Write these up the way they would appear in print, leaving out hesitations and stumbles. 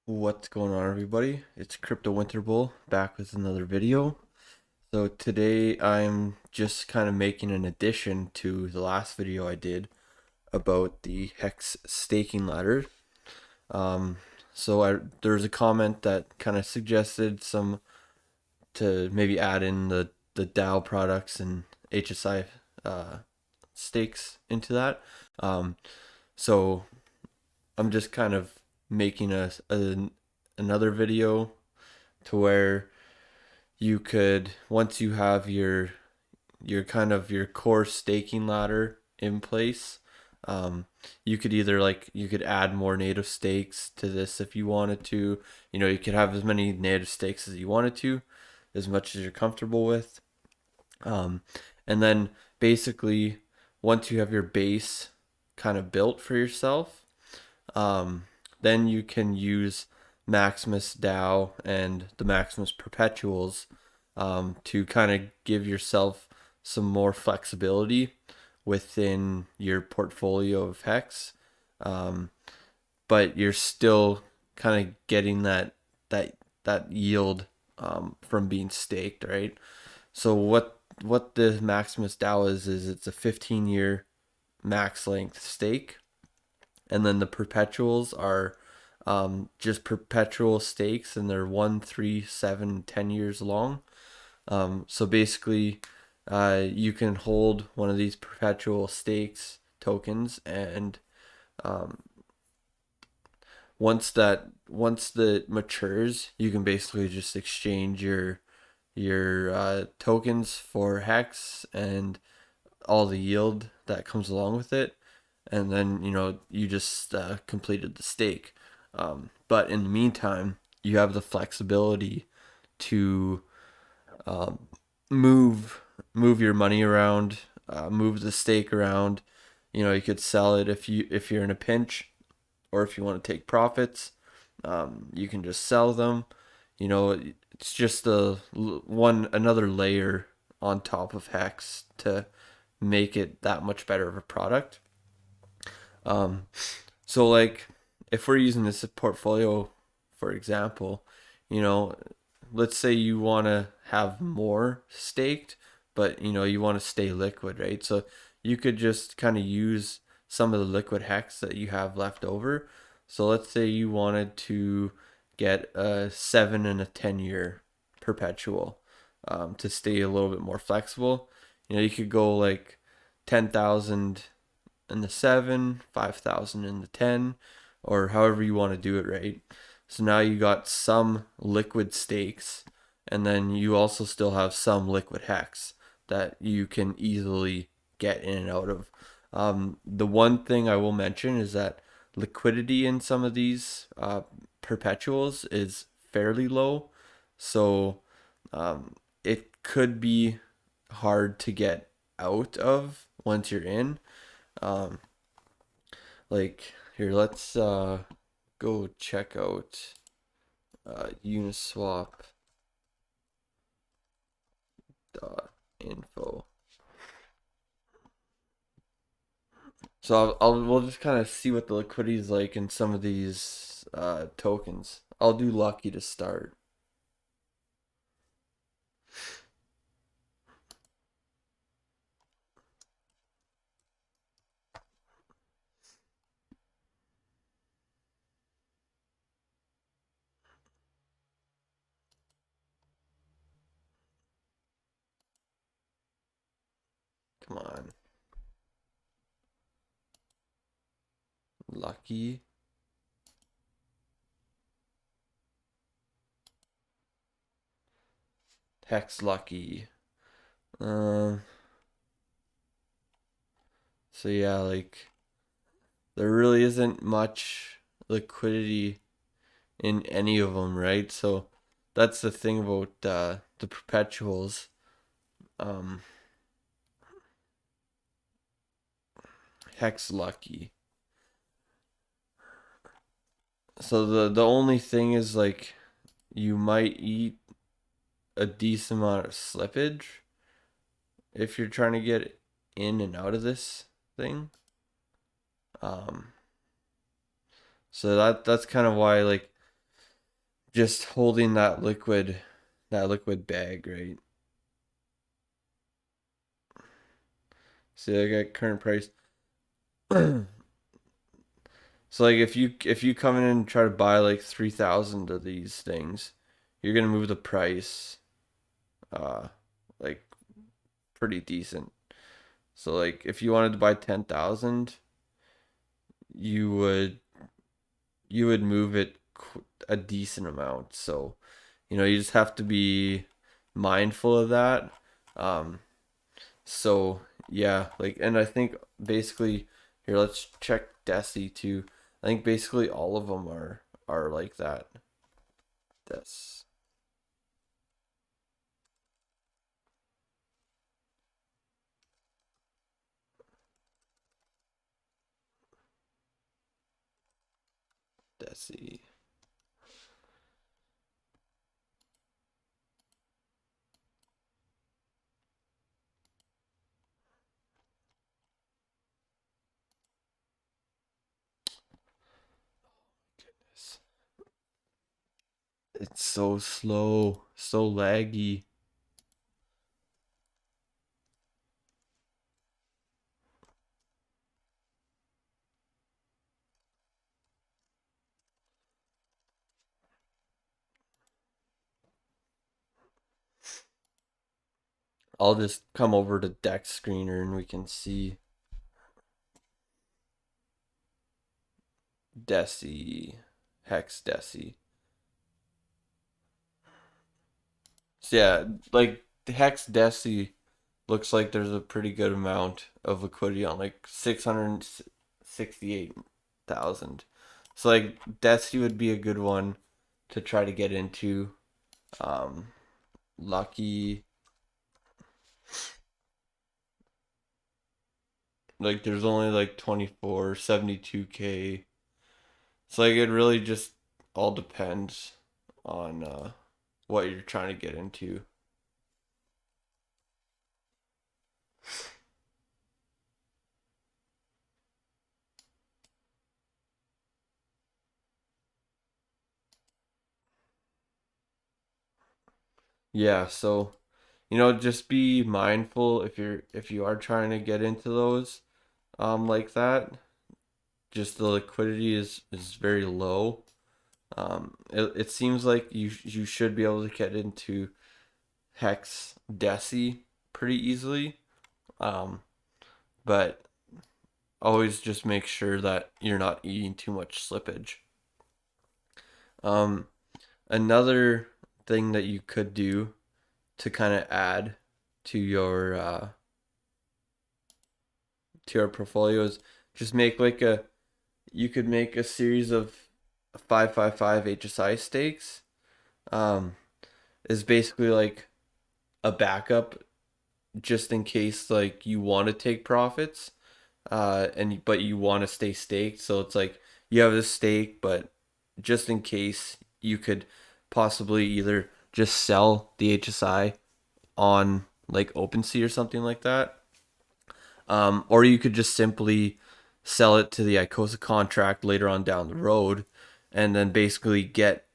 What's going on, everybody? It's Crypto Winter Bull back with another video. So today I'm just kind of making an addition to the last video I did about the Hex staking ladder. Um, there was a comment that kind of suggested some to maybe add in the DAO products and HSI stakes into that. Um, so I'm just kind of making another video to where you could, once you have your kind of your core staking ladder in place, you could either you could add more native stakes to this if you wanted to. You could have as many native stakes as you wanted to, as much as you're comfortable with. um, and then basically, once you have your base kind of built for yourself, um, then you can use Maximus Dao and the Maximus Perpetuals, to kind of give yourself some more flexibility within your portfolio of Hex. Um, but you're still kind of getting that yield, from being staked, right? So what the Maximus Dao is it's a 15-year max length stake, and then the perpetuals are, just perpetual stakes, and they're 1, 3, 7, 10 years long. So basically, you can hold one of these perpetual stakes tokens, and um, once that matures, you can basically just exchange your tokens for Hex and all the yield that comes along with it, and then you just completed the stake. But in the meantime, you have the flexibility to, um, move move your money around, move the stake around. You could sell it if you're in a pinch, or if you want to take profits. You can just sell them. It's just another layer on top of Hex to make it that much better of a product. Um, so if we're using this portfolio, for example, you know, let's say you want to have more staked, but you want to stay liquid, right? So you could just kind of use some of the liquid Hex that you have left over. So let's say you wanted to get a 7 and a 10 year perpetual, to stay a little bit more flexible. You could go like 10,000 in the 7, 5,000 in the 10, or however you want to do it, right? So now you got some liquid stakes, and then you also still have some liquid Hex that you can easily get in and out of. The one thing I will mention is that liquidity in some of these perpetuals is fairly low, so, it could be hard to get out of once you're in. Um, Here, let's go check out Uniswap info. So we'll just kind of see what the liquidity is like in some of these tokens. I'll do Lucky to start. Come on, Lucky. Hex Lucky. Um. So yeah, there really isn't much liquidity in any of them, right? So that's the thing about the perpetuals. Um, Hex Lucky. So the only thing is, you might eat a decent amount of slippage if you're trying to get in and out of this thing. Um, so that's kind of why, just holding that liquid bag, right? See, I got current price. So like if you come in and try to buy like 3,000 of these things, you're gonna move the price uh like pretty decent. So like if you wanted to buy 10,000, you would you would move it a decent amount. So, you just have to be mindful of that. Um so yeah, like, and I think basically here, let's check Desi too. I think basically all of them are like that. Des Desi. It's so slow, so laggy. I'll just come over to deck screener and we can see Desi, Hex Desi. So yeah, like the Hex Desi looks like there's a pretty good amount of liquidity on, like 668,000. So like Desi would be a good one to try to get into. Um, Lucky, like there's only like 24.72K. So like it really just all depends on what you're trying to get into. Yeah, so just be mindful if you are trying to get into those like that. Just the liquidity is very low. It seems like you should be able to get into Hex Deci pretty easily. Um, but always just make sure that you're not eating too much slippage. Um, Another thing that you could do to kind of add to your portfolios, just make like a you could make a series of 555 HSI stakes. Um, is basically like a backup just in case like you want to take profits, and but you want to stay staked. So it's like you have a stake, but just in case you could possibly either just sell the HSI on like OpenSea or something like that, or you could just simply sell it to the ICOSA contract later on down the road, and then basically get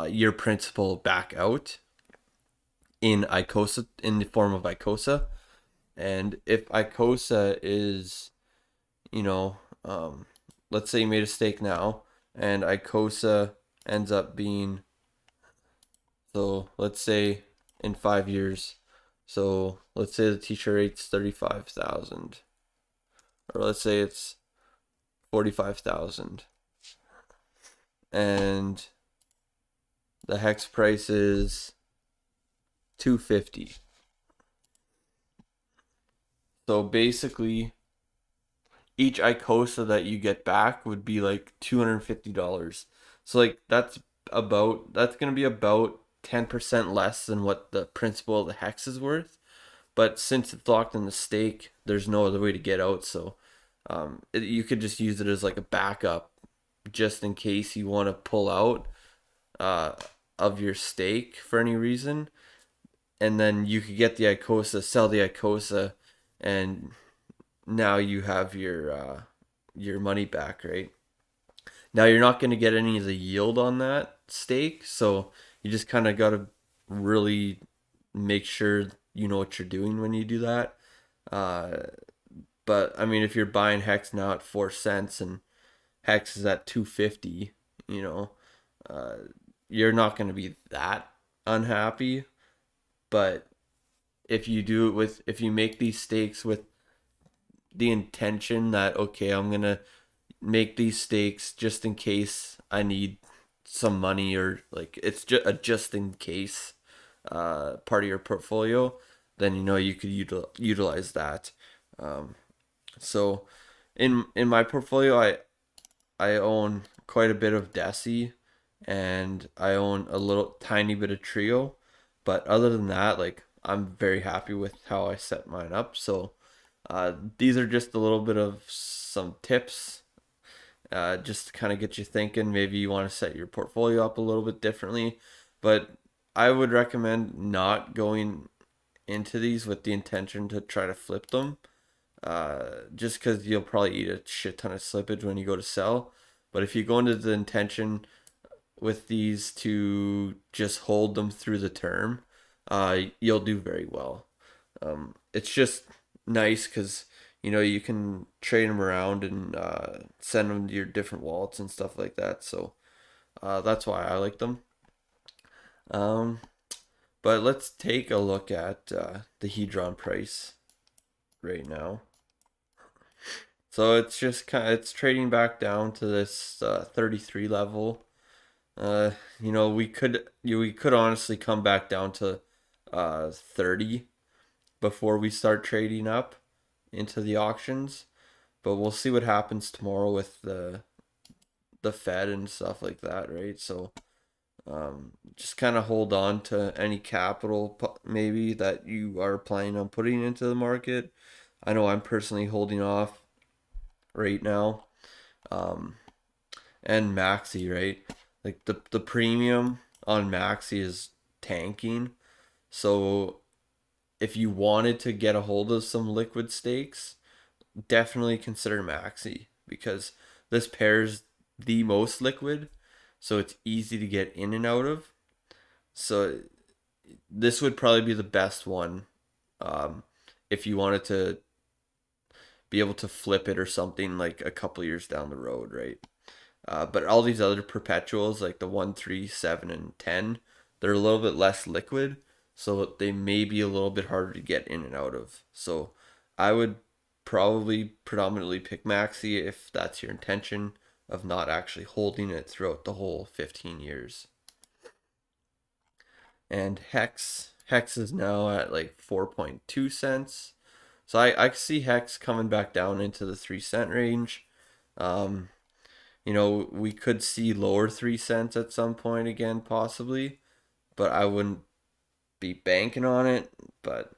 your principal back out in ICOSA in the form of ICOSA. And if ICOSA is, you know, um, let's say you made a stake now, and ICOSA ends up being, so let's say in 5 years, so let's say the teacher rate's 35,000, or let's say it's 45,000, and the hex price is 250. So basically, each ICOSA that you get back would be like $250. So like that's gonna be about 10% less than what the principal of the hex is worth. But since it's locked in the stake, there's no other way to get out. So you could just use it as like a backup, just in case you want to pull out uh, of your stake for any reason, and then you could get the ICOSA, sell the ICOSA, and now you have your money back, right? Now you're not going to get any of the yield on that, stake. So you just kind of got to really make sure you know what you're doing when you do that. Uh, but I mean, if you're buying Hex now at 4 cents and Hex is at 250, you know, uh, you're not going to be that unhappy. But if you make these stakes with the intention that, okay, I'm going to make these stakes just in case I need some money, or like it's just a just in case part of your portfolio, then you know you could utilize that. Um, so in my portfolio, I own quite a bit of Desi, and I own a little tiny bit of Trio, but other than that, like I'm very happy with how I set mine up. So these are just a little bit of some tips, just to kind of get you thinking. Maybe you want to set your portfolio up a little bit differently, but I would recommend not going into these with the intention to try to flip them, just because you'll probably eat a shit ton of slippage when you go to sell. But if you go into the intention with these to just hold them through the term, you'll do very well. It's just nice because you know you can trade them around and send them to your different wallets and stuff like that. So that's why I like them. Um, but let's take a look at the Hedron price right now. So it's just it's trading back down to this 33 level. You know, we could honestly come back down to 30 before we start trading up into the auctions, but we'll see what happens tomorrow with the Fed and stuff like that, right? So just kind of hold on to any capital maybe that you are planning on putting into the market. I know I'm personally holding off right now. Um, and Maxi, right? Like the premium on Maxi is tanking. So if you wanted to get a hold of some liquid stakes, definitely consider Maxi, because this pair's the most liquid, so it's easy to get in and out of. So this would probably be the best one, um, if you wanted to be able to flip it or something like a couple years down the road, right? But all these other perpetuals, like the 1, 3, 7, and 10, they're a little bit less liquid, so they may be a little bit harder to get in and out of. So I would probably predominantly pick Maxi if that's your intention of not actually holding it throughout the whole 15 years. And Hex is now at like 4.2 cents. So I see Hex coming back down into the 3 cent range. Um, you know, we could see lower 3 cents at some point again, possibly, but I wouldn't be banking on it. But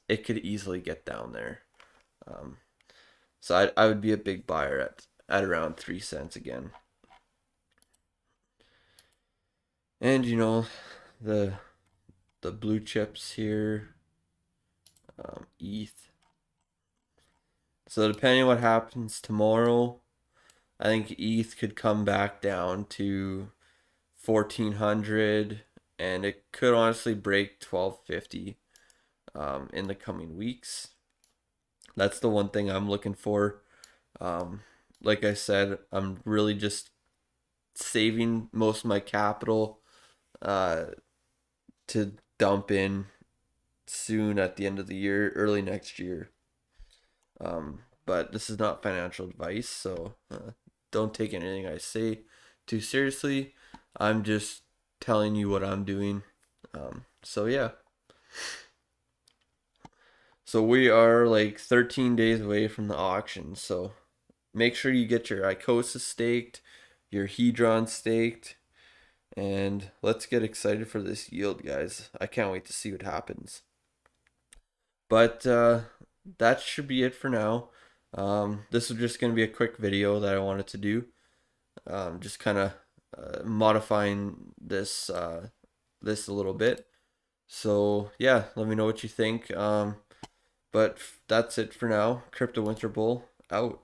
it could easily get down there. Um, so I would be a big buyer at around 3 cents again. And you know, the the blue chips here, ETH. So depending on what happens tomorrow, I think ETH could come back down to 1400, and it could honestly break 1250 in the coming weeks. That's the one thing I'm looking for. Um, like I said, I'm really just saving most of my capital uh, to dump in soon at the end of the year, early next year. But this is not financial advice, so don't take anything I say too seriously. I'm just telling you what I'm doing. So yeah. So we are like 13 days away from the auction. So make sure you get your Icosa staked, your Hedron staked, and let's get excited for this yield, guys. I can't wait to see what happens. But that should be it for now. This was just going to be a quick video that I wanted to do. Just kind of modifying this a little bit. So yeah, let me know what you think. But that's it for now. Crypto Winter Bull out.